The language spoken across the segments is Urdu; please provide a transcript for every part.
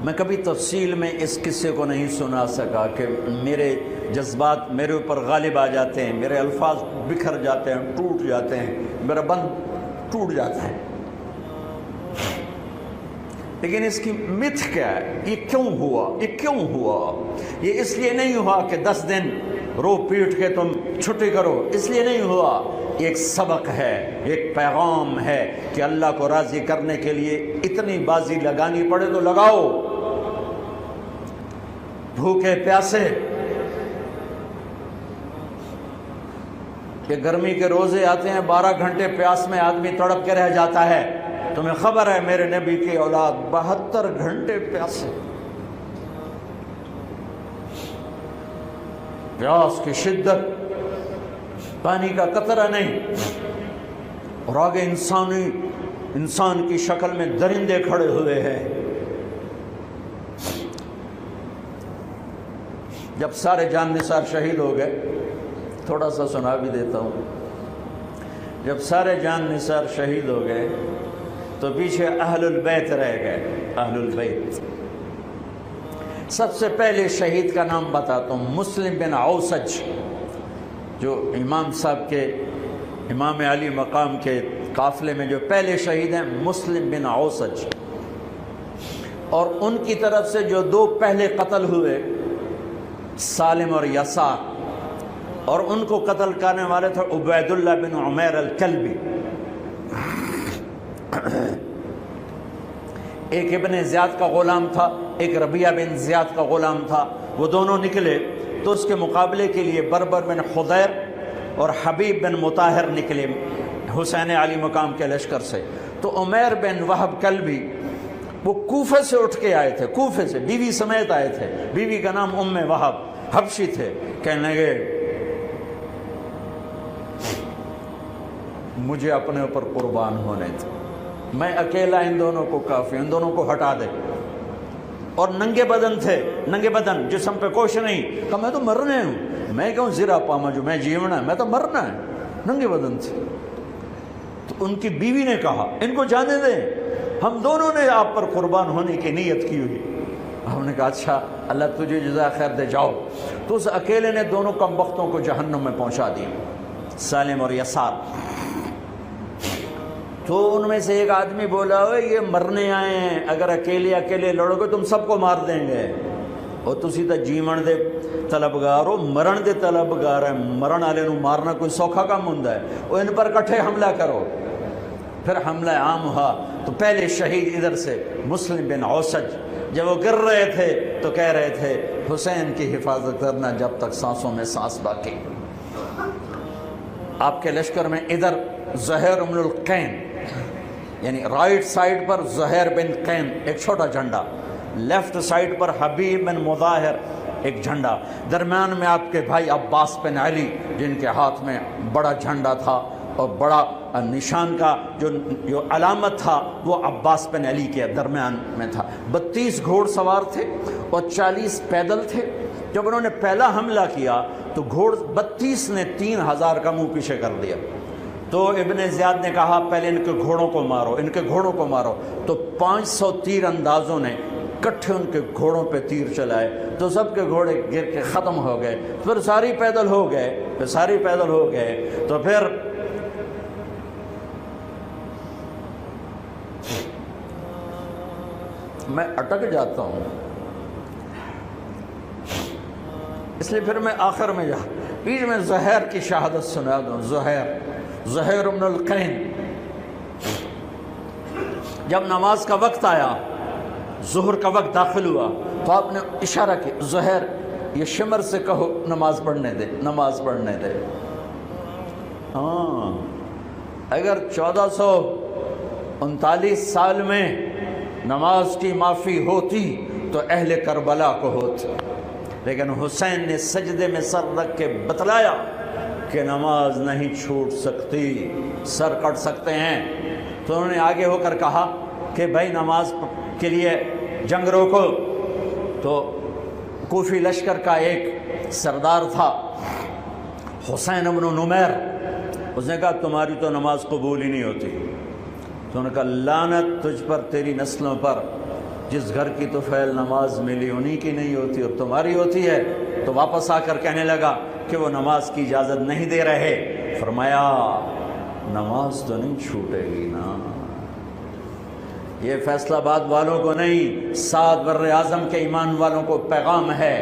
میں کبھی تفصیل میں اس قصے کو نہیں سنا سکا کہ میرے جذبات میرے اوپر غالب آ جاتے ہیں، میرے الفاظ بکھر جاتے ہیں، ٹوٹ جاتے ہیں، میرا بند ٹوٹ جاتا ہے۔ لیکن اس کی متھ کیا ہے؟ یہ کیوں ہوا؟ یہ کیوں ہوا؟ یہ اس لیے نہیں ہوا کہ 10 دن رو پیٹ کے تم چھٹی کرو، اس لیے نہیں ہوا۔ ایک سبق ہے، ایک پیغام ہے کہ اللہ کو راضی کرنے کے لیے اتنی بازی لگانی پڑے تو لگاؤ۔ بھوکے پیاسے، کہ گرمی کے روزے آتے ہیں 12 گھنٹے پیاس میں آدمی تڑپ کے رہ جاتا ہے۔ تمہیں خبر ہے میرے نبی کی اولاد 72 گھنٹے پیاسے، پیاس کی شدت، پانی کا قطرہ نہیں، اور آگے انسان کی شکل میں درندے کھڑے ہوئے ہیں۔ جب سارے جان نثار شہید ہو گئے، تھوڑا سا سنا بھی دیتا ہوں، جب سارے جان نثار شہید ہو گئے تو پیچھے اہل البیت رہ گئے۔ اہل البیت، سب سے پہلے شہید کا نام بتاتا ہوں، مسلم بن اوسج، جو امام صاحب کے، امام علی مقام کے قافلے میں جو پہلے شہید ہیں، مسلم بن اوسج۔ اور ان کی طرف سے جو 2 پہلے قتل ہوئے، سالم اور یسار، اور ان کو قتل کرنے والے تھے عبید اللہ بن عمیر الکلبی۔ ایک ابن زیاد کا غلام تھا، ایک ربیعہ بن زیاد کا غلام تھا۔ وہ دونوں نکلے تو اس کے مقابلے کے لیے بربر بن خضیر اور حبیب بن مطاہر نکلے حسین علی مقام کے لشکر سے۔ تو عمیر بن وہب کلبی وہ کوفے سے اٹھ کے آئے تھے، کوفے سے بیوی سمیت آئے تھے، بیوی کا نام ام وہب، حبشی تھے۔ کہنے لگے مجھے اپنے اوپر قربان ہونے تھے، میں اکیلا ان دونوں کو کافی، ان دونوں کو ہٹا دے۔ اور ننگے بدن تھے، ننگے بدن، جسم پہ کوش نہیں۔ کہا میں تو مرنے ہوں، میں کیوں زیرہ پاما جو میں جیونا ہے، میں تو مرنا ہے۔ ننگے بدن تھے۔ تو ان کی بیوی نے کہا ان کو جانے دیں، ہم دونوں نے آپ پر قربان ہونے کی نیت کی ہوئی۔ ہم نے کہا اچھا اللہ تجھے جزا خیر دے، جاؤ۔ تو اس اکیلے نے دونوں کم بختوں کو جہنم میں پہنچا دیا، سالم اور یسار۔ تو ان میں سے ایک آدمی بولا یہ مرنے آئے ہیں، اگر اکیلے لڑو گے تم سب کو مار دیں گے، اور تسی تو جیون دے طلبگار ہو، مرن دے طلبگار ہیں، مرن والے نو مارنا کوئی سوکھا کام ہوندا ہے، وہ ان پر کٹھے حملہ کرو۔ پھر حملہ عام ہوا تو پہلے شہید ادھر سے مسلم بن اوسج، جب وہ گر رہے تھے تو کہہ رہے تھے حسین کی حفاظت کرنا جب تک سانسوں میں سانس باقی۔ آپ کے لشکر میں ادھر زہیر بن القین، یعنی رائٹ سائڈ پر زہیر بن قین ایک چھوٹا جھنڈا، لیفٹ سائڈ پر حبیب بن مظاہر ایک جھنڈا، درمیان میں آپ کے بھائی عباس بن علی جن کے ہاتھ میں بڑا جھنڈا تھا، اور بڑا نشان کا جو علامت تھا وہ عباس بن علی کے درمیان میں تھا۔ 32 گھوڑ سوار تھے اور 40 پیدل تھے۔ جب انہوں نے پہلا حملہ کیا تو 32 نے 3000 کا منہ پیچھے کر دیا۔ تو ابن زیاد نے کہا پہلے ان کے گھوڑوں کو مارو، ان کے گھوڑوں کو مارو۔ تو 500 تیر اندازوں نے کٹھے ان کے گھوڑوں پہ تیر چلائے تو سب کے گھوڑے گر کے ختم ہو گئے۔ پھر ساری پیدل ہو گئے، تو پھر میں اٹک جاتا ہوں، اس لیے پھر میں آخر میں بیچ میں زہیر کی شہادت سنا دوں۔ زہیر بن القین، جب نماز کا وقت آیا، ظہر کا وقت داخل ہوا، تو آپ نے اشارہ کیا زہیر یہ شمر سے کہو نماز پڑھنے دے۔ ہاں، اگر 1439 سال میں نماز کی معافی ہوتی تو اہل کربلا کو ہوتی، لیکن حسین نے سجدے میں سر رکھ کے بتلایا کہ نماز نہیں چھوٹ سکتی، سر کٹ سکتے ہیں۔ تو انہوں نے آگے ہو کر کہا کہ بھائی نماز کے لیے جنگ روکو۔ تو کوفی لشکر کا ایک سردار تھا حسین بن نمیر، اس نے کہا تمہاری تو نماز قبول ہی نہیں ہوتی۔ تو انہوں نے کہا لعنت تجھ پر، تیری نسلوں پر، جس گھر کی تو فعل نماز ملی انہی کی نہیں ہوتی اور تمہاری ہوتی ہے. تو واپس آ کر کہنے لگا کہ وہ نماز کی اجازت نہیں دے رہے. فرمایا نماز تو نہیں چھوٹے گی نا. یہ فیصلہ آباد والوں کو نہیں، 7 بر اعظم کے ایمان والوں کو پیغام ہے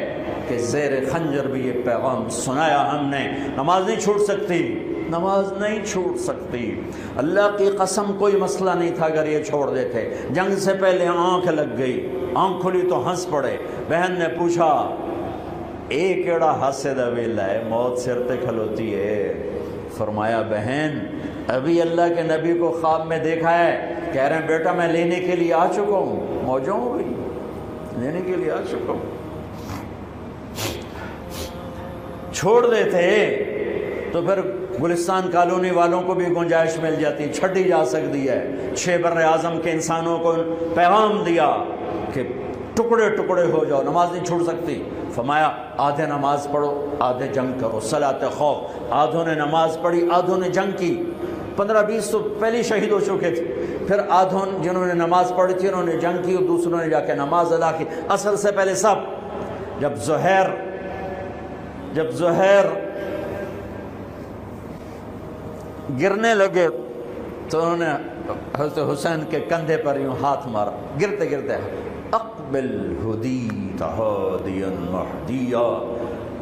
کہ زیر خنجر بھی یہ پیغام سنایا ہم نے. نماز نہیں چھوٹ سکتی، نماز نہیں چھوٹ سکتی. اللہ کی قسم کوئی مسئلہ نہیں تھا اگر یہ چھوڑ دیتے. جنگ سے پہلے آنکھ لگ گئی، آنکھ کھلی تو ہنس پڑے. بہن نے پوچھا ایک ایڑا ہاسے دا ویلا ہے، موت سر تے کھلوتی ہے. فرمایا بہن ابھی اللہ کے نبی کو خواب میں دیکھا ہے، کہہ رہے ہیں بیٹا میں لینے کے لیے آ چکا ہوں، موجوں ہو گئی، لینے کے لیے آ چکا ہوں. چھوڑ دیتے تو پھر گلستان کالونی والوں کو بھی گنجائش مل جاتی، چھٹی جا سکتی ہے. 6 بر اعظم کے انسانوں کو پیغام دیا کہ ٹکڑے ٹکڑے ہو جاؤ، نماز نہیں چھوٹ سکتی. فرمایا آدھے نماز پڑھو آدھے جنگ کرو، صلاۃ خوف. آدھوں نے نماز پڑھی آدھوں نے جنگ کی. 15-20 تو پہلے شہید ہو چکے تھے. پھر آدھوں جنہوں نے نماز پڑھی تھی انہوں نے جنگ کی اور دوسروں نے جا کے نماز ادا کی. اثر سے پہلے سب. جب زہیر گرنے لگے تو انہوں نے حضرت حسین کے کندھے پر یوں ہاتھ مارا. گرتے گرتے اقبل ہدیت ہادیا مہدیا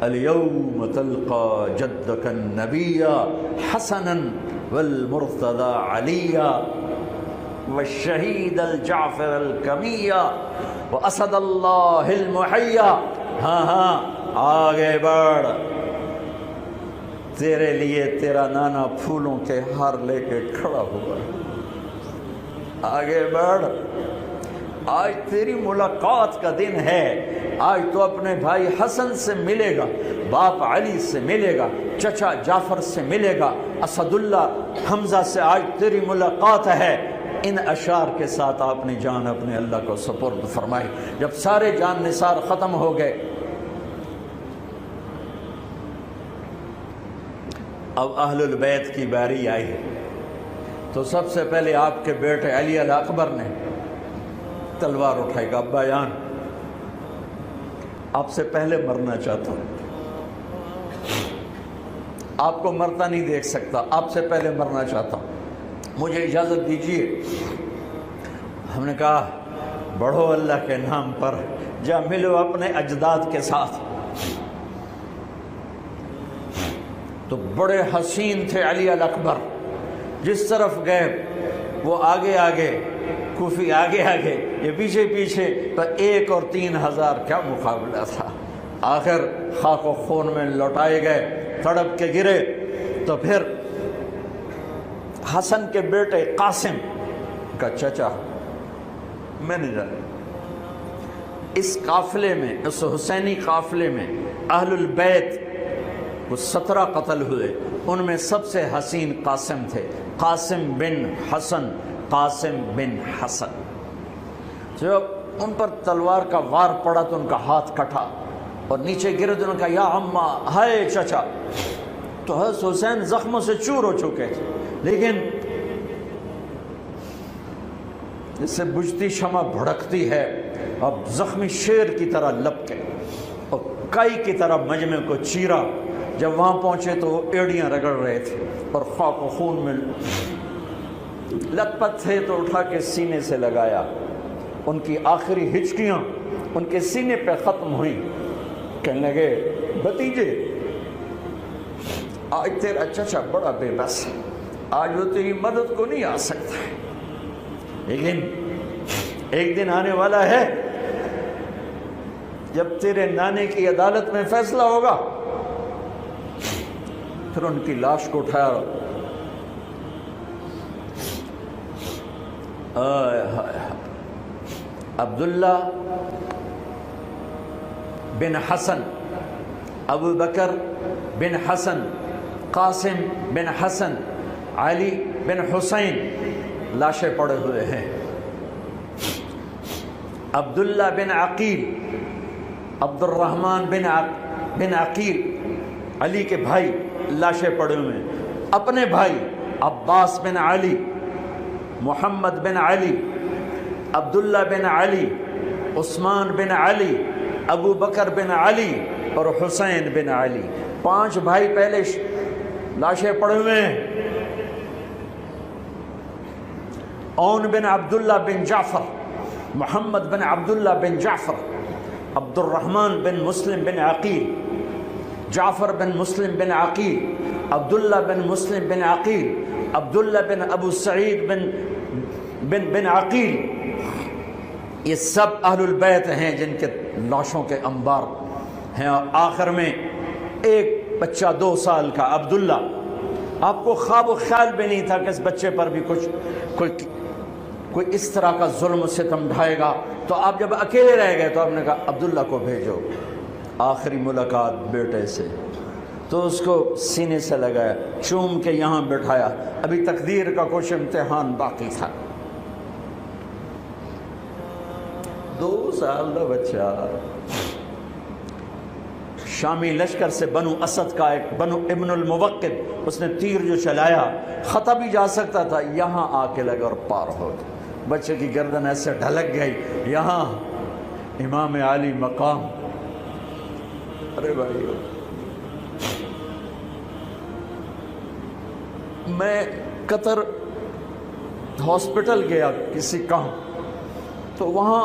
اليوم تلقى جدك النبي حسنا والمرتضى عليا والشهيد الجعفر الكمية واسد الله المحيا. ہاں آگے بڑھ، تیرے لیے تیرا نانا پھولوں کے ہار لے کے کھڑا ہوا. آگے بڑھ، آج تیری ملاقات کا دن ہے. آج تو اپنے بھائی حسن سے ملے گا، باپ علی سے ملے گا، چچا جعفر سے ملے گا، اسد اللہ حمزہ سے آج تیری ملاقات ہے. ان اشعار کے ساتھ آپ نے جان اپنے اللہ کو سپرد فرمائی. جب سارے جان نثار ختم ہو گئے اب اہل البیت کی باری آئی تو سب سے پہلے آپ کے بیٹے علی الاکبر نے تلوار اٹھائی گا. ابا جان آپ سے پہلے مرنا چاہتا ہوں، آپ کو مرتا نہیں دیکھ سکتا، آپ سے پہلے مرنا چاہتا ہوں، مجھے اجازت دیجیے. ہم نے کہا بڑھو اللہ کے نام پر، جا ملو اپنے اجداد کے ساتھ. تو بڑے حسین تھے علی الاکبر، جس طرف گئے وہ آگے آگے، کوفی آگے آگے، یہ پیچھے پیچھے. تو 1 اور 3,000 کیا مقابلہ تھا. آخر خاک و خون میں لوٹائے گئے، تڑپ کے گرے. تو پھر حسن کے بیٹے قاسم کا چچا میں نہیں جانا، اس قافلے میں، اس حسینی قافلے میں اہل البیت وہ 17 قتل ہوئے. ان میں سب سے حسین قاسم تھے، قاسم بن حسن. قاسم بن حسن جب ان پر تلوار کا وار پڑا تو ان کا ہاتھ کٹا اور نیچے گرے تو انہوں نے کہا یا اماں، ہائے چچا. تو حضرت حسین زخموں سے چور ہو چکے تھے، لیکن اس سے بجھتی شمع بھڑکتی ہے. اب زخمی شیر کی طرح لپکے اور کائی کی طرح مجمع کو چیرا. جب وہاں پہنچے تو وہ ایڑیاں رگڑ رہے تھے اور خاک و خون میں لت پت تھے. تو اٹھا کے سینے سے لگایا. ان کی آخری ہچکیاں ان کے سینے پہ ختم ہوئیں. کہنے لگے بھتیجے آج تیرا چچا بڑا بے بس ہے، آج وہ تیری مدد کو نہیں آ سکتا ہے، لیکن ایک دن آنے والا ہے جب تیرے نانے کی عدالت میں فیصلہ ہوگا. پھر ان کی لاش کو اٹھایا. عبداللہ بن حسن، ابو بکر بن حسن، قاسم بن حسن، علی بن حسین لاشیں پڑے ہوئے ہیں. عبداللہ بن عقیل، عبد الرحمن بن عقیل علی کے بھائی لاشیں پڑے ہوئے ہیں. اپنے بھائی عباس بن علی، محمد بن علی، عبداللہ بن علی، عثمان بن علی، ابو بکر بن علی اور حسین بن علی، 5 بھائی پہلے لاشیں پڑے ہوئے ہیں۔ اون بن عبداللہ بن جعفر، محمد بن عبداللہ بن جعفر، عبد الرحمن بن مسلم بن عقیل، جعفر بن مسلم بن عقیل، عبداللہ بن مسلم بن عقیل، عبداللہ بن ابو سعید بن عقیل، یہ سب اہل البیت ہیں جن کے لاشوں کے انبار ہیں۔ اور آخر میں ایک بچہ 2 سال کا عبداللہ، آپ کو خواب و خیال بھی نہیں تھا کہ اس بچے پر بھی کوئی اس طرح کا ظلم و ستم ڈھائے گا، تو آپ جب اکیلے رہ گئے تو آپ نے کہا عبداللہ کو بھیجو۔ آخری ملاقات بیٹے سے، تو اس کو سینے سے لگایا، چوم کے یہاں بٹھایا، ابھی تقدیر کا کچھ امتحان باقی تھا۔ 2 سال کا بچہ، شامی لشکر سے بنو اسد کا ایک بنو ابن الموقد، اس نے تیر جو چلایا خطا بھی جا سکتا تھا، یہاں آ کے لگا اور پار ہو گیا۔ بچے کی گردن ایسے ڈھلک گئی، یہاں امام علی مقام۔ ارے بھائی، میں قطر ہاسپٹل گیا کسی کام، تو وہاں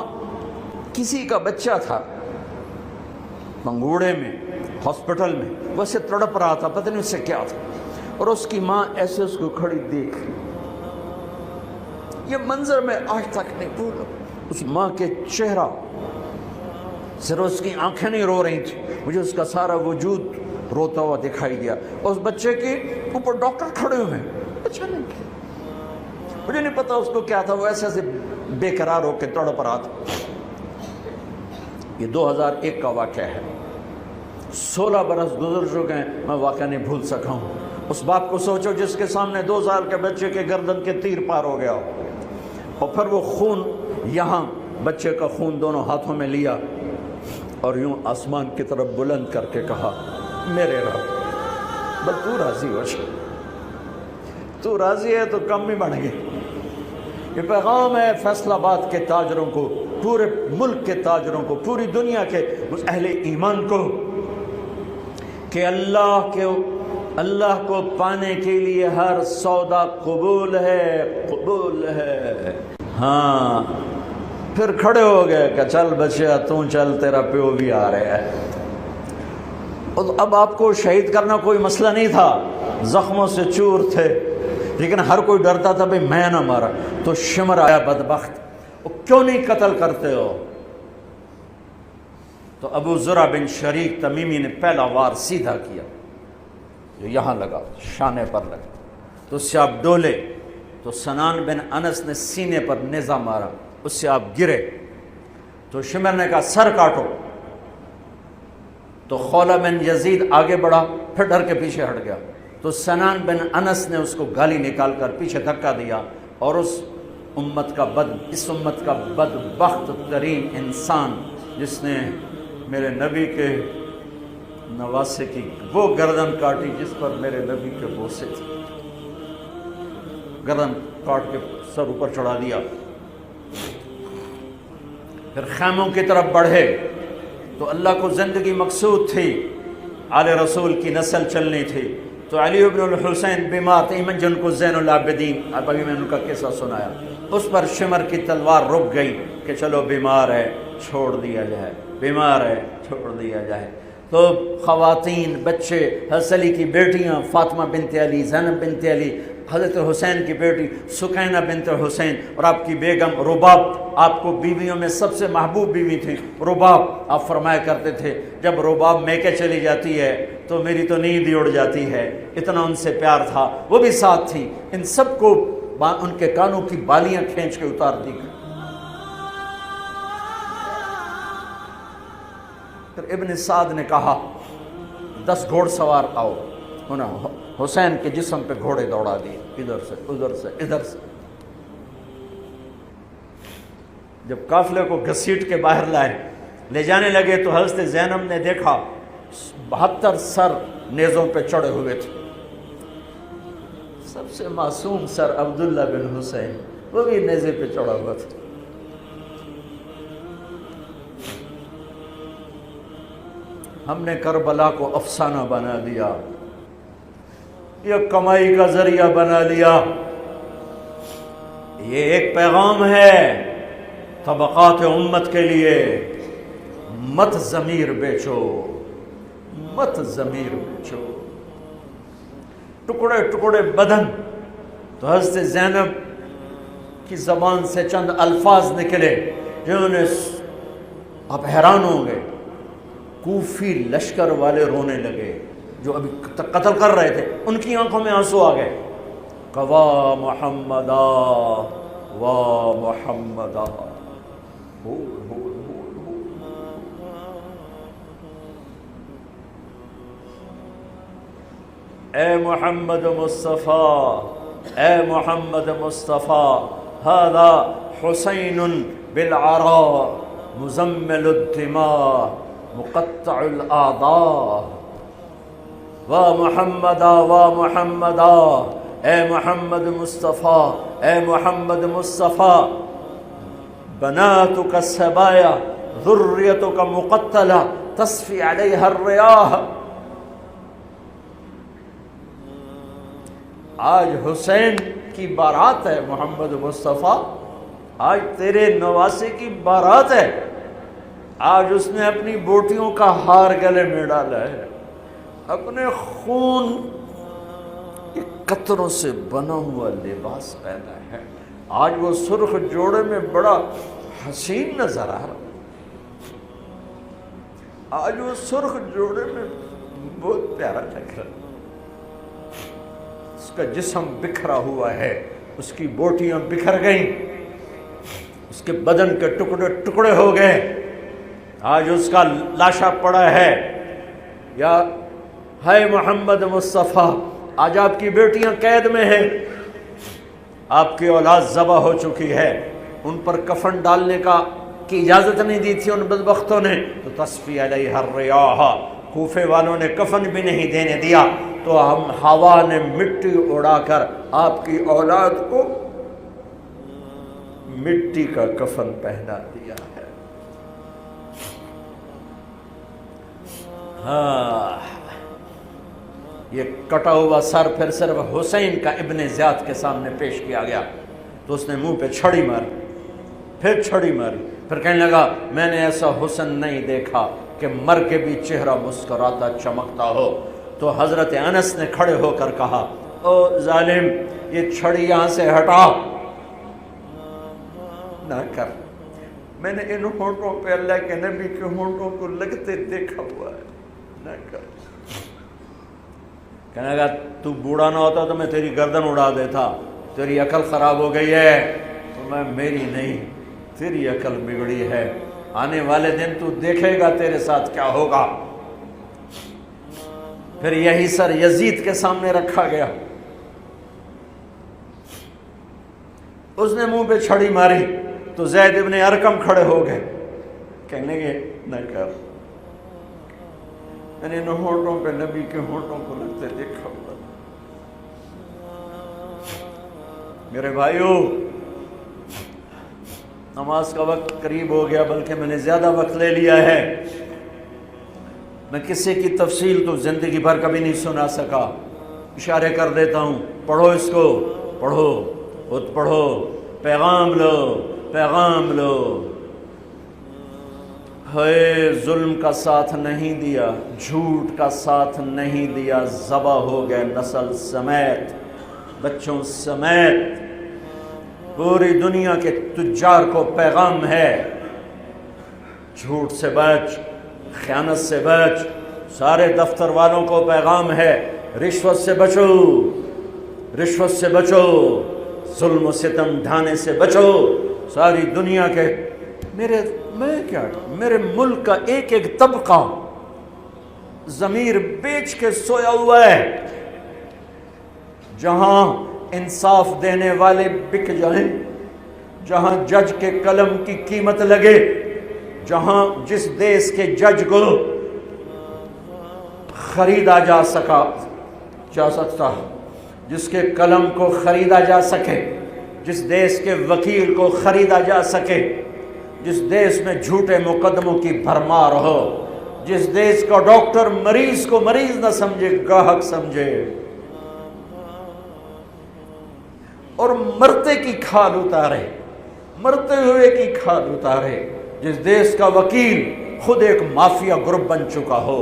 کسی کا بچہ تھا منگوڑے میں ہاسپٹل میں، ویسے تڑپ رہا تھا، پتہ نہیں اس سے کیا تھا، اور اس کی ماں ایسے اس کو کھڑی دیکھ، یہ منظر میں آج تک نہیں بھولا۔ اس ماں کے چہرہ، صرف اس کی آنکھیں نہیں رو رہی تھی، مجھے اس کا سارا وجود روتا ہوا دکھائی دیا۔ اور اس بچے کے اوپر ڈاکٹر کھڑے ہوئے ہیں، اچھا نہیں کیا، مجھے نہیں پتا اس کو کیا تھا، وہ ایسے بے قرار ہو کے تڑپ رہا تھا۔ یہ 2001 کا واقعہ ہے، 16 برس گزر چکے ہیں، میں واقعہ نہیں بھول سکا ہوں۔ اس باپ کو سوچو جس کے سامنے 2 سال کے بچے کے گردن کے تیر پار ہو گیا ہو، اور پھر وہ خون، یہاں بچے کا خون دونوں ہاتھوں میں لیا اور یوں آسمان کی طرف بلند کر کے کہا، میرے رب، بس تو راضی ہو جا، تو راضی ہے تو کم ہی بڑھ گئے۔ یہ پیغام ہے فیصل آباد کے تاجروں کو، پورے ملک کے تاجروں کو، پوری دنیا کے اہل ایمان کو، کہ اللہ کو پانے کے لیے ہر سودا قبول ہے، قبول ہے۔ ہاں، پھر کھڑے ہو گئے کہ چل بچیا تو چل، تیرا پیو بھی آ رہا ہے۔ اور اب آپ کو شہید کرنا کوئی مسئلہ نہیں تھا، زخموں سے چور تھے، لیکن ہر کوئی ڈرتا تھا بھئی میں نہ مارا۔ تو شمر آیا بدبخت، کیوں نہیں قتل کرتے ہو؟ تو ابو زرع بن شریک تمیمی نے پہلا وار سیدھا کیا، جو یہاں لگا، شانے پر لگا، تو اس سے آپ ڈولے، تو سنان بن انس نے سینے پر نیزہ مارا، اس سے آپ گرے، تو شمر نے کہا سر کاٹو، تو خولہ بن یزید آگے بڑھا، پھر ڈر کے پیچھے ہٹ گیا، تو سنان بن انس نے اس کو گالی نکال کر پیچھے دھکا دیا، اور اس امت کا بدبخت ترین انسان جس نے میرے نبی کے نواسے کی وہ گردن کاٹی جس پر میرے نبی کے بوسے تھے، گردن کاٹ کے سر اوپر چڑھا دیا۔ پھر خیموں کی طرف بڑھے، تو اللہ کو زندگی مقصود تھی، آل رسول کی نسل چلنی تھی، تو علی ابن الحسین بیمار تھے، ایمن جن کو زین العابدین، اب ابھی میں نے ان کا قصہ سنایا، اس پر شمر کی تلوار رک گئی کہ چلو بیمار ہے چھوڑ دیا جائے، بیمار ہے چھوڑ دیا جائے۔ تو خواتین، بچے، حضرت علی کی بیٹیاں فاطمہ بنت علی، زینب بنت علی، حضرت حسین کی بیٹی سکینہ بنت حسین، اور آپ کی بیگم رباب، آپ کو بیویوں میں سب سے محبوب بیوی تھی رباب۔ آپ فرمایا کرتے تھے جب رباب میکے چلی جاتی ہے تو میری تو نیند ہی اڑ جاتی ہے، اتنا ان سے پیار تھا، وہ بھی ساتھ تھی۔ ان سب کو ان کے کانوں کی بالیاں کھینچ کے اتار دی گئی۔ پھر ابن سعد نے کہا 10 گھوڑ سوار آؤ، انہوں نے حسین کے جسم پہ گھوڑے دوڑا دیے، ادھر سے ادھر سے ادھر سے۔ جب قافلے کو گھسیٹ کے باہر لے جانے لگے تو حضرت زینب نے دیکھا 72 سر نیزوں پہ چڑھے ہوئے تھے، سب سے معصوم سر عبداللہ بن حسین، وہ بھی نیزے پہ چڑھا ہوا تھا۔ ہم نے کربلا کو افسانہ بنا دیا، یہ کمائی کا ذریعہ بنا لیا۔ یہ ایک پیغام ہے طبقات امت کے لیے، مت ضمیر بیچو، مت ضمیر بیچو۔ ٹکڑے ٹکڑے بدن، تو حضرت زینب کی زبان سے چند الفاظ نکلے جنہوں نے، آپ حیران ہوں گے، کوفی لشکر والے رونے لگے جو ابھی قتل کر رہے تھے، ان کی آنکھوں میں آنسو آ گئے۔ وا محمدا وا محمدا، اے محمد مصطفیٰ، اے محمد مصطفیٰ، ھذا حسین بالعراء مزمل الدماء مقطع الاعضاء، وا محمدا وا محمدا، اے محمد مصطفیٰ، اے محمد مصطفیٰ، بناتک السبایا ذریتک مقتلہ تصفی علیہا الریاح۔ آج حسین کی بارات ہے محمد مصطفیٰ، آج تیرے نواسے کی بارات ہے، آج اس نے اپنی بوٹیوں کا ہار گلے میں ڈالا ہے، اپنے خون کے قطروں سے بنا ہوا لباس پہنا ہے، آج وہ سرخ جوڑے میں بڑا حسین نظر آ رہا، آج وہ سرخ جوڑے میں بہت پیارا لگ رہا، اس کا جسم بکھرا ہوا ہے، اس کی بوٹیاں بکھر گئیں، اس کے بدن کے ٹکڑے ٹکڑے ہو گئے، آج اس کا لاشا پڑا ہے۔ یا ہے محمد مصطفیٰ، آج آپ کی بیٹیاں قید میں ہیں، آپ کی اولاد ذبح ہو چکی ہے، ان پر کفن ڈالنے کی اجازت نہیں دی تھی ان بدبختوں نے، تو تصفی علیہ الریاح، کوفے والوں نے کفن بھی نہیں دینے دیا، تو ہم ہوا نے مٹی اڑا کر آپ کی اولاد کو مٹی کا کفن پہنا دیا ہے۔ ہاں، یہ کٹا ہوا سر پھر صرف حسین کا ابن زیاد کے سامنے پیش کیا گیا، تو اس نے منہ پہ چھڑی ماری، پھر چھڑی ماری، پھر کہنے لگا میں نے ایسا حسن نہیں دیکھا کہ مر کے بھی چہرہ مسکراتا چمکتا ہو۔ تو حضرت انس نے کھڑے ہو کر کہا او ظالم، یہ چھڑی یہاں سے ہٹا، نہ کر، میں نے ان ہونٹوں پہ اللہ کے نبی کے ہونٹوں کو لگتے دیکھا ہوا ہے، نہ کر۔ کہنے لگا تو بوڑھا نہ ہوتا تو میں تیری گردن اڑا دیتا، تیری عقل خراب ہو گئی ہے، تو میں میری نہیں تیری عقل بگڑی ہے، آنے والے دن تو دیکھے گا تیرے ساتھ کیا ہوگا۔ پھر یہی سر یزید کے سامنے رکھا گیا، اس نے منہ پہ چھڑی ماری، تو زید ابن ارقم کھڑے ہو گئے، کہنے لگے نہ کر، میں نے ان ہونٹوں پہ نبی کے ہونٹوں کو لگتے دیکھا ہوا۔ میرے بھائیو، نماز کا وقت قریب ہو گیا، بلکہ میں نے زیادہ وقت لے لیا ہے، میں کسی کی تفصیل تو زندگی بھر کبھی نہیں سنا سکا، اشارے کر دیتا ہوں، پڑھو اس کو، پڑھو، خود پڑھو، پیغام لو، پیغام لو۔ ہے ظلم کا ساتھ نہیں دیا، جھوٹ کا ساتھ نہیں دیا، ذبح ہو گئے نسل سمیت، بچوں سمیت، پوری دنیا کے تجار کو پیغام ہے، جھوٹ سے بچ، خیانت سے بچ، سارے دفتر والوں کو پیغام ہے، رشوت سے بچو، رشوت سے بچو، ظلم و ستم ڈھانے سے بچو، ساری دنیا کے، میرے ملک کا ایک ایک طبقہ ضمیر بیچ کے سویا ہوا ہے، جہاں انصاف دینے والے بک جائیں، جہاں جج کے قلم کی قیمت لگے، جہاں جس دیش کے جج کو خریدا جا سکتا، جس کے قلم کو خریدا جا سکے، جس دیش کے وکیل کو خریدا جا سکے، جس دیش میں جھوٹے مقدموں کی بھرمار ہو، جس دیس کا ڈاکٹر مریض کو مریض نہ سمجھے گاہک سمجھے اور مرتے کی کھال اتارے، مرتے ہوئے کی کھال اتارے، جس دیس کا وکیل خود ایک مافیا گروپ بن چکا ہو،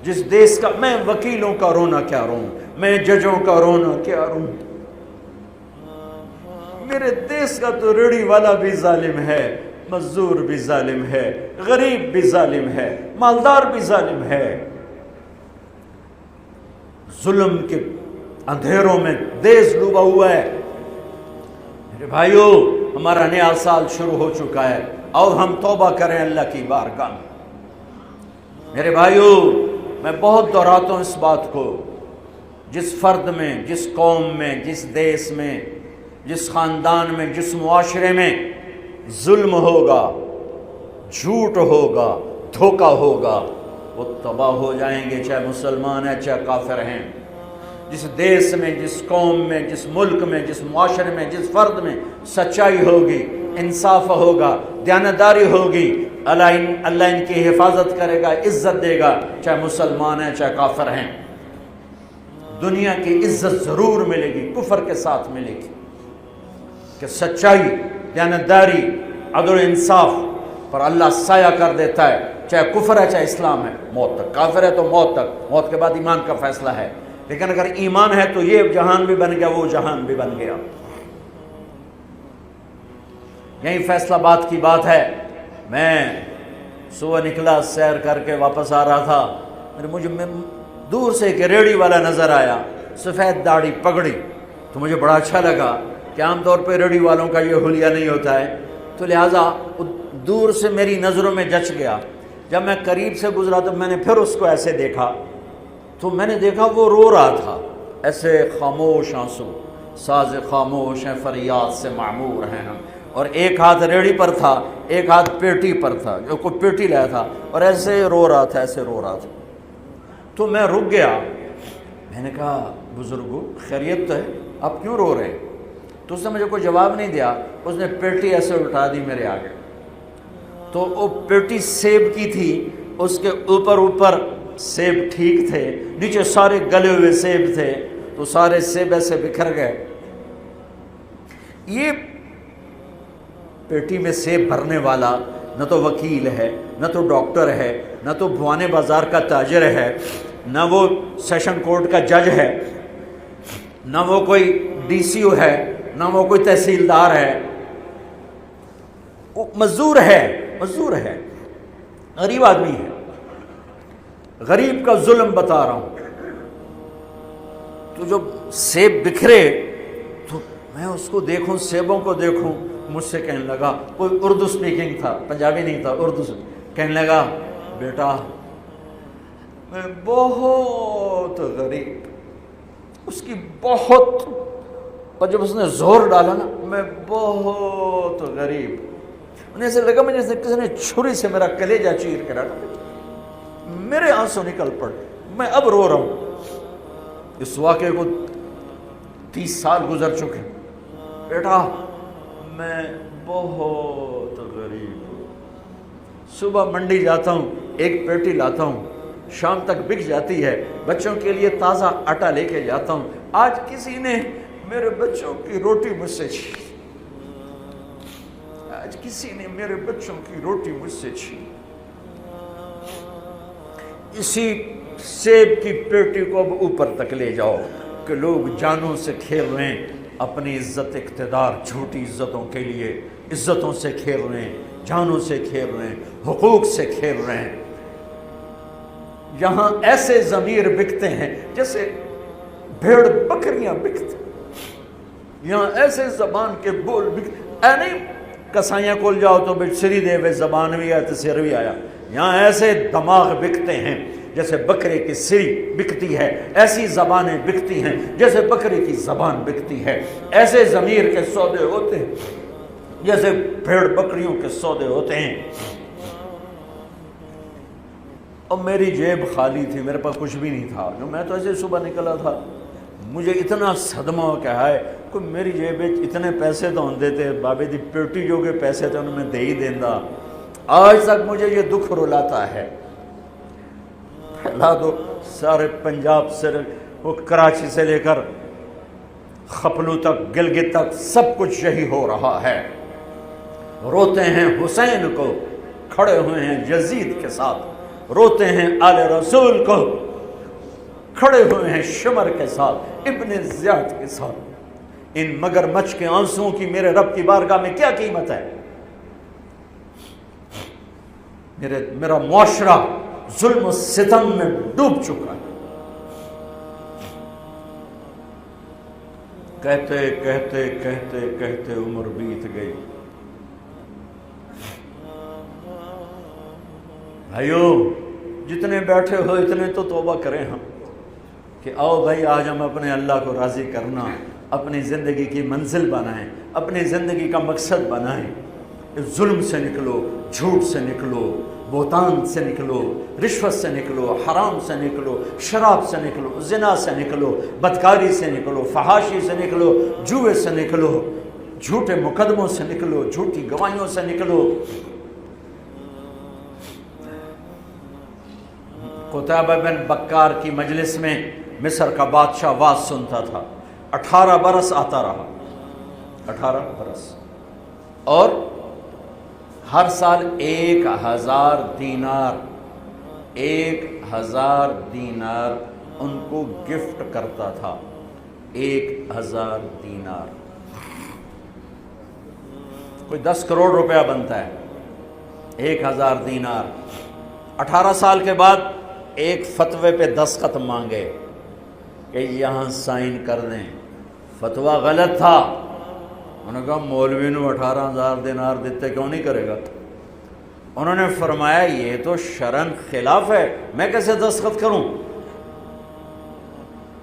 جس دیس کا، میں وکیلوں کا رونا کیا روں، میں ججوں کا رونا کیا روں، میرے دیس کا تو ریڑھی والا بھی ظالم ہے، مزدور بھی ظالم ہے، غریب بھی ظالم ہے، مالدار بھی ظالم ہے، ظلم کے اندھیروں میں دیس ڈوبا ہوا ہے۔ میرے بھائیو، ہمارا نیا سال شروع ہو چکا ہے، اور ہم توبہ کریں اللہ کی بارگاہ میں۔ میرے بھائیو، میں بہت دہراتا ہوں اس بات کو، جس فرد میں، جس قوم میں، جس دیس میں، جس خاندان میں، جس معاشرے میں ظلم ہوگا، جھوٹ ہوگا، دھوکہ ہوگا، وہ تباہ ہو جائیں گے، چاہے مسلمان ہیں چاہے کافر ہیں۔ جس دیس میں، جس قوم میں، جس ملک میں، جس معاشرے میں، جس فرد میں سچائی ہوگی، انصاف ہوگا، دیانتداری ہوگی، اللہ ان کی حفاظت کرے گا، عزت دے گا، چاہے مسلمان ہیں چاہے کافر ہیں۔ دنیا کی عزت ضرور ملے گی، کفر کے ساتھ ملے گی، کہ سچائی، دیانتداری، عدل و انصاف پر اللہ سایہ کر دیتا ہے، چاہے کفر ہے چاہے اسلام ہے، موت تک۔ کافر ہے تو موت تک، موت کے بعد ایمان کا فیصلہ ہے، لیکن اگر ایمان ہے تو یہ جہان بھی بن گیا، وہ جہان بھی بن گیا۔ یہی فیصلہ بات کی بات ہے۔ میں صبح نکلا، سیر کر کے واپس آ رہا تھا، مجھے دور سے ایک ریڑھی والا نظر آیا، سفید داڑھی، پگڑی، تو مجھے بڑا اچھا لگا کہ عام طور پہ ریڑھی والوں کا یہ حلیہ نہیں ہوتا ہے، تو لہٰذا دور سے میری نظروں میں جچ گیا۔ جب میں قریب سے گزرا تو میں نے پھر اس کو ایسے دیکھا، تو میں نے دیکھا وہ رو رہا تھا، ایسے خاموش آنسو، ساز خاموش ہیں فریاد سے معمور ہیں ہم، اور ایک ہاتھ ریڑھی پر تھا، ایک ہاتھ پیٹی پر تھا، جو کوئی پیٹی لایا تھا، اور ایسے رو رہا تھا، ایسے رو رہا تھا۔ تو میں رک گیا، میں نے کہا بزرگو خیریت تو ہے، آپ کیوں رو رہے ہیں؟ تو اس نے مجھے کوئی جواب نہیں دیا، اس نے پیٹی ایسے اٹھا دی میرے آگے، تو وہ پیٹی سیب کی تھی، اس کے اوپر سیب ٹھیک تھے، نیچے سارے گلے ہوئے سیب تھے، تو سارے سیب ایسے بکھر گئے۔ یہ پیٹی میں سیب بھرنے والا نہ تو وکیل ہے، نہ تو ڈاکٹر ہے، نہ تو بھوانے بازار کا تاجر ہے، نہ وہ سیشن کورٹ کا جج ہے، نہ وہ کوئی ڈی سی او ہے، نہ وہ کوئی تحصیلدار ہے، وہ مزدور ہے، غریب آدمی ہے۔ غریب کا ظلم بتا رہا ہوں۔ تو جب سیب بکھرے تو میں اس کو دیکھوں، سیبوں کو دیکھوں، مجھ سے کہنے لگا، کوئی اردو سپیکنگ تھا، پنجابی نہیں تھا، اردو سے کہنے لگا، بیٹا میں بہت غریب، اس کی بہت، اور جب اس نے زور ڈالا نا، میں بہت غریب، انہیں ایسے لگا مجھے کسی نے چھری سے میرا کلیجہ چیر کے رکھا، میرے آنسو نکل پڑے، میں اب رو رہا ہوں۔ اس واقعے کو 30 سال گزر چکے۔ بیٹا میں بہت غریب ہوں، صبح منڈی جاتا ہوں، ایک پیٹی لاتا ہوں، شام تک بک جاتی ہے، بچوں کے لیے تازہ آٹا لے کے جاتا ہوں، آج کسی نے میرے بچوں کی روٹی مجھ سے چھین، آج کسی نے میرے بچوں کی روٹی مجھ سے چھین۔ اسی سیب کی پیٹی کو اب اوپر تک لے جاؤ کہ لوگ جانوں سے کھیل رہے ہیں، اپنی عزت اقتدار جھوٹی عزتوں کے لیے عزتوں سے کھیل رہے ہیں، جانوں سے کھیل رہے ہیں، حقوق سے کھیل رہے ہیں۔ یہاں ایسے ضمیر بکتے ہیں جیسے بھیڑ بکریاں بکتے، یہاں ایسے زبان کے بول بکتے، اے نہیں کسائیاں کول جاؤ تو بچ سری دے وے زبان بھی آیا تو سر بھی آیا، یہاں ایسے دماغ بکتے ہیں جیسے بکرے کی سری بکتی ہے، ایسی زبانیں بکتی ہیں جیسے بکرے کی زبان بکتی ہے، ایسے ضمیر کے سودے ہوتے ہیں جیسے بھیڑ بکریوں کے سودے ہوتے ہیں۔ اور میری جیب خالی تھی، میرے پاس کچھ بھی نہیں تھا، میں تو ایسے صبح نکلا تھا، مجھے اتنا صدمہ ہو کہ ہے کوئی میری جیب اتنے پیسے تو ہوں دیتے، بابے دی پیٹی جو کہ پیسے تھے انہوں میں دے ہی دیندا۔ آج تک مجھے یہ دکھ رلاتا ہے لا دو سارے پنجاب سے وہ کراچی سے لے کر خپلو تک گلگت تک سب کچھ یہی ہو رہا ہے. روتے ہیں حسین کو کھڑے ہوئے ہیں یزید کے ساتھ، روتے ہیں آل رسول کو کھڑے ہوئے ہیں شمر کے ساتھ، ابن زیاد کے ساتھ. ان مگر مچھ کے آنسوؤں کی میرے رب کی بارگاہ میں کیا قیمت ہے؟ میرا معاشرہ ظلم و ستم میں ڈوب چکا ہے. کہتے کہتے کہتے کہتے عمر بیت گئی. بھائیو جتنے بیٹھے ہو اتنے تو توبہ کریں ہم کہ آؤ بھائی آج ہم اپنے اللہ کو راضی کرنا اپنی زندگی کی منزل بنائیں، اپنی زندگی کا مقصد بنائیں. ظلم سے نکلو، جھوٹ سے نکلو، بہتان سے نکلو، رشوت سے نکلو، حرام سے نکلو، شراب سے نکلو، زنا سے نکلو، بدکاری سے نکلو، فحاشی سے نکلو، جوئے سے نکلو، جھوٹے مقدموں سے نکلو، جھوٹی گواہیوں سے نکلو. قتیبہ بن بکار کی مجلس میں مصر کا بادشاہ واز سنتا تھا. 18 برس آتا رہا، 18 برس، اور ہر سال 1000 دینار 1000 دینار ان کو گفٹ کرتا تھا. 1000 دینار کوئی 10 کروڑ روپیہ بنتا ہے. 1000 دینار. 18 سال کے بعد ایک فتوے پہ دستخط مانگے کہ یہاں سائن کر دیں. فتویٰ غلط تھا. انہوں نے کہا مولوی نو 18,000 دینار دیتے کیوں نہیں کرے گا؟ انہوں نے فرمایا یہ تو شرعاً خلاف ہے، میں کیسے دستخط کروں؟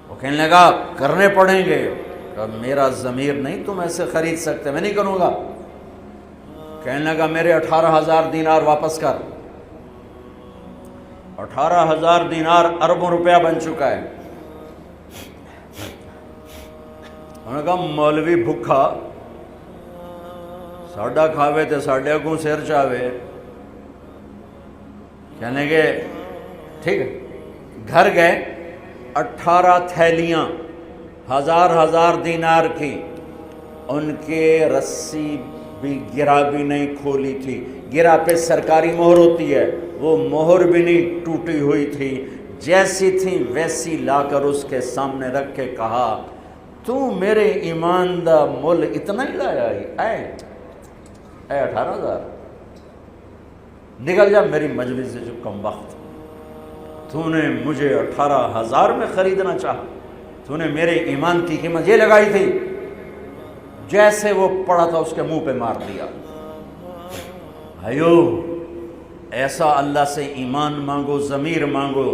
وہ کہنے لگا کرنے پڑیں گے. کہا میرا ضمیر نہیں تم ایسے خرید سکتے، میں نہیں کروں گا. کہنے لگا میرے 18,000 دینار واپس کر. 18,000 دینار اربوں روپیہ بن چکا ہے. انہوں نے کہا مولوی بھکھا ساڈا کھاوے تے ساڈے اگوں سر چاوے. کہنے گے ٹھیک ہے. گھر گئے، 18 تھیلیاں 1000 دینار کی. ان کے رسی بھی گرا بھی نہیں کھولی تھی. گرا پہ سرکاری مہر ہوتی ہے، وہ مہر بھی نہیں ٹوٹی ہوئی تھی. جیسی تھی ویسی لا کر اس کے سامنے رکھ کے کہا تو میرے ایمان دا مول اتنا ہی لایا اے 18,000 نکل جا میری مجلس سے. جو کم وقت تو نے مجھے 18,000 میں خریدنا چاہا، تو نے میرے ایمان کی قیمت یہ لگائی تھی. جیسے وہ پڑا تھا اس کے منہ پہ مار دیا. بھائیو ایسا اللہ سے ایمان مانگو، ضمیر مانگو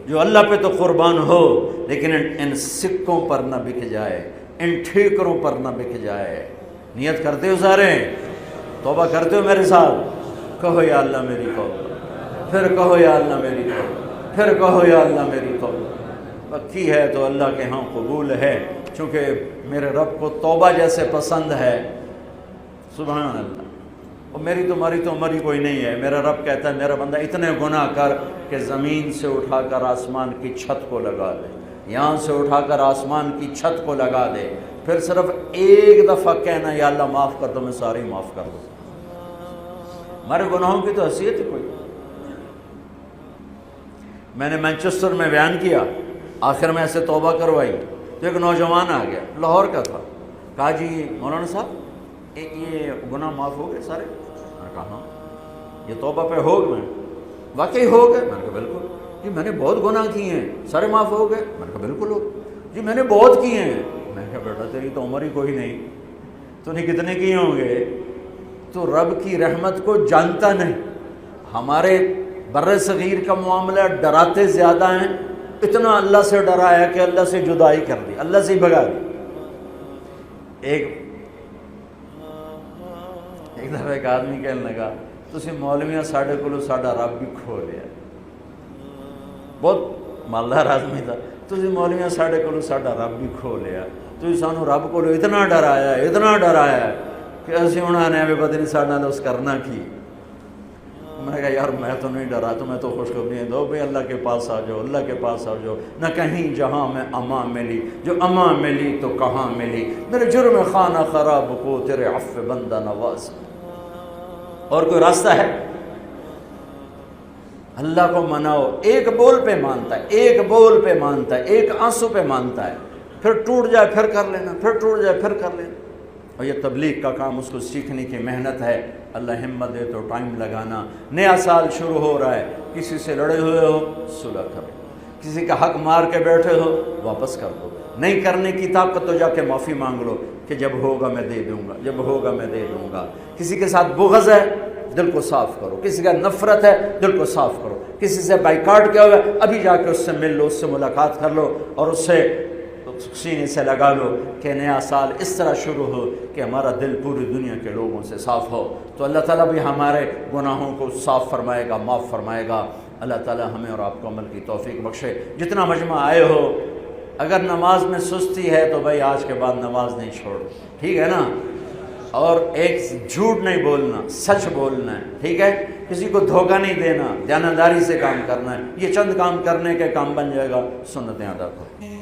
جو اللہ پہ تو قربان ہو، لیکن ان سکوں پر نہ بک جائے، ان ٹھیکروں پر نہ بک جائے. نیت کرتے ہو سارے؟ توبہ کرتے ہو میرے ساتھ؟ کہو یا اللہ میری توبہ، پھر کہو یا اللہ میری توبہ، پھر کہو یا اللہ میری توبہ. پکی ہے تو اللہ کے ہاں قبول ہے، چونکہ میرے رب کو توبہ جیسے پسند ہے. سبحان اللہ. اور میری تمہاری تو عمر ہی کوئی نہیں ہے. میرا رب کہتا ہے میرا بندہ اتنے گناہ کر کہ زمین سے اٹھا کر آسمان کی چھت کو لگا دے، یہاں سے اٹھا کر آسمان کی چھت کو لگا دے، پھر صرف ایک دفعہ کہنا یا اللہ معاف کر دو، میں ساری معاف کر دوں. ہمارے گناہوں کی تو حیثیت ہے کوئی. میں نے مینچسٹر میں بیان کیا، آخر میں ایسے توبہ کروائی تو ایک نوجوان آ گیا، لاہور کا تھا. کہا جی مولانا صاحب یہ گناہ معاف ہو گئے سارے؟ میں نے کہا ہاں. یہ توبہ پہ ہو گئے؟ واقعی ہو گئے؟ میں نے کہا بالکل. جی میں نے بہت گناہ کیے ہیں، سارے معاف ہو گئے؟ میں نے کہا بالکل ہو. جی میں نے بہت کیے ہیں. میں نے کہا بیٹا تیری تو عمر ہی کوئی نہیں، تو نے کتنے کیے ہوں گے؟ تو رب کی رحمت کو جانتا نہیں. ہمارے بر صغیر کا معاملہ ڈراتے زیادہ ہیں. اتنا اللہ سے ڈرایا کہ اللہ سے جدائی کر دی، اللہ سے ہی بھگا دی. ایک دفعہ ایک آدمی کہنے لگا تسی مولویاں ساڈے کولو ساڈا رب بھی کھو لیا. بہت مالدار آدمی تھا. تسی مولویاں ساڈے کولو ساڈا رب بھی کھو لیا. تسی سانو رب کولو اتنا ڈرایا کہ اسی ہن آنے بھی پتہ نہیں ساڈے نال اس کرنا کی. میں نے کہا یار میں تو نہیں ڈرا، تمہیں تو خوشخبریاں دو بھائی اللہ کے پاس آ جاؤ، اللہ کے پاس آ جاؤ، نہ کہیں جہاں میں امان ملی، جو امان ملی تو کہاں ملی، میرے جرم خانہ خراب کو تیرے عفو بندہ نواز۔ اور کوئی راستہ ہے؟ اللہ کو مناؤ، ایک بول پہ مانتا ہے، ایک بول پہ مانتا ہے، ایک آنسو پہ مانتا ہے، پھر ٹوٹ جائے پھر کر لینا، پھر ٹوٹ جائے پھر کر لینا۔ اور یہ تبلیغ کا کام، اس کو سیکھنے کی محنت ہے، اللہ ہمت دے تو ٹائم لگانا۔ نیا سال شروع ہو رہا ہے، کسی سے لڑے ہوئے ہو صلح کرو، کسی کا حق مار کے بیٹھے ہو واپس کر دو، نہیں کرنے کی طاقت تو جا کے معافی مانگ لو کہ جب ہوگا میں دے دوں گا، جب ہوگا میں دے دوں گا۔ کسی کے ساتھ بغض ہے دل کو صاف کرو، کسی کا نفرت ہے دل کو صاف کرو، کسی سے بائیکاٹ کیا ہوا ہے ابھی جا کے اس سے مل لو، اس سے ملاقات کر لو، اور اس سے سینے سے لگا لو کہ نیا سال اس طرح شروع ہو کہ ہمارا دل پوری دنیا کے لوگوں سے صاف ہو۔ تو اللہ تعالیٰ بھی ہمارے گناہوں کو صاف فرمائے گا، معاف فرمائے گا۔ اللہ تعالیٰ ہمیں اور آپ کو عمل کی توفیق بخشے۔ جتنا مجمع آئے ہو، اگر نماز میں سستی ہے تو بھائی آج کے بعد نماز نہیں چھوڑو، ٹھیک ہے نا؟ اور ایک جھوٹ نہیں بولنا، سچ بولنا ہے، ٹھیک ہے؟ کسی کو دھوکہ نہیں دینا، دیانتداری سے کام کرنا ہے۔ یہ چند کام کرنے کے کام بن جائے گا، سنتیں ادا کرو۔